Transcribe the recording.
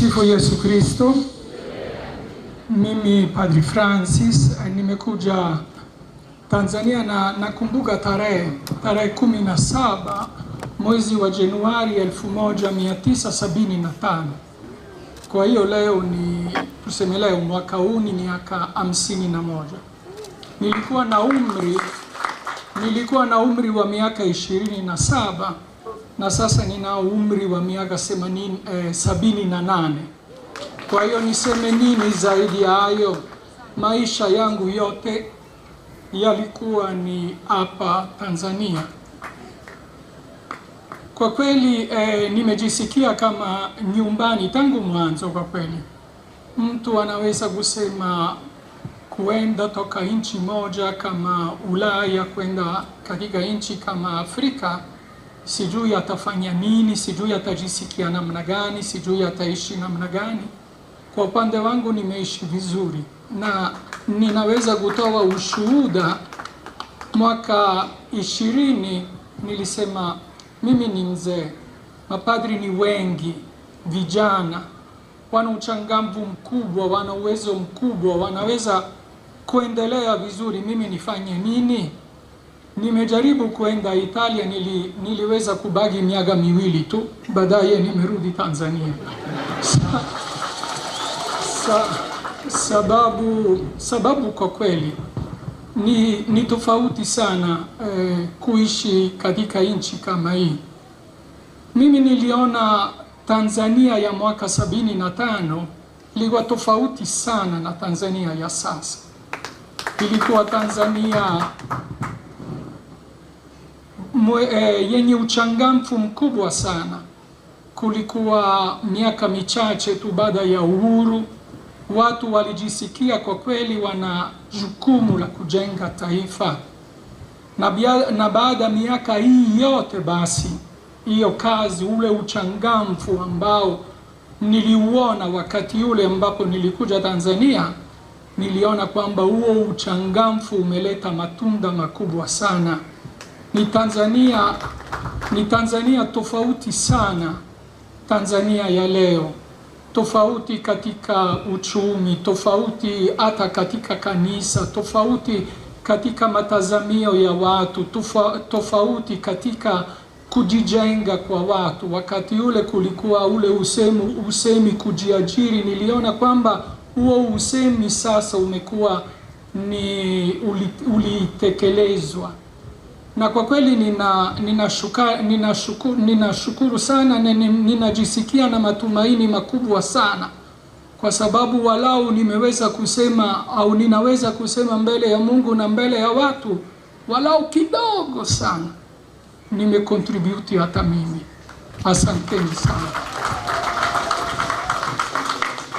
Tumsifu Yesu Kristo. Mimi Padri Francis nimekuja Tanzania na nakumbuka tarehe 17 mwezi wa Januari 1975. Kwa hiyo leo tuseme leo mwaka huu ni miaka 51. Nilikuwa na umri wa miaka 27 na sasa nina umri wa miaka 78. Kwa hiyo niseme nini zaidi ya hayo? Maisha yangu yote yalikuwa ni hapa Tanzania. Kwa kweli nimejisikia kama nyumbani tangu mwanzo. Kwa kweli mtu anaweza kusema kuenda toka nchi moja kama Ulaya kwenda katika nchi kama Afrika, sijui atafanya nini, sijui atajisikia namna gani, sijui ataishi namna gani. Kwa upande wangu nimeishi vizuri na ninaweza kutoa ushuhuda. Mwaka 20 nilisema mimi ni mzee, mapadri ni wengi, vijana, wana uchangamfu mkubwa, wana uwezo mkubwa, wanaweza kuendelea vizuri, mimi nifanye nini? Nimejaribu kuenda Italia, niliweza kubaki miaka 2 tu, baadaye nimerudi Tanzania. Sababu kwa kweli ni tofauti sana kuishi katika nchi kama hii. Mimi niliona Tanzania ya mwaka 75 ilikuwa tofauti sana na Tanzania ya sasa. Ilikuwa Tanzania yenye uchangamfu mkubwa sana. Kulikuwa miaka michache tu baada ya uhuru, watu walijisikia kwa kweli wana jukumu la kujenga taifa. Na baada ya miaka hii yote basi, hiyo kazi, ule uchangamfu ambao niliuona wakati ule ambapo nilikuja Tanzania, niliona kwamba huo uchangamfu umeleta matunda makubwa sana. Ni Tanzania tofauti sana. Tanzania ya leo tofauti katika uchumi, tofauti hata katika kanisa, tofauti katika matazamio ya watu, tofauti katika kujijenga kwa watu. Wakati ule kulikuwa ule usemi kujiajiri, niliona kwamba huo usemi sasa umekuwa ulitekelezwa. Na kwa kweli ninashukuru sana na ninajisikia na matumaini makubwa sana, kwa sababu walau nimeweza kusema au ninaweza kusema mbele ya Mungu na mbele ya watu, walau kidogo sana nimecontribute hata mimi. Asanteni sana.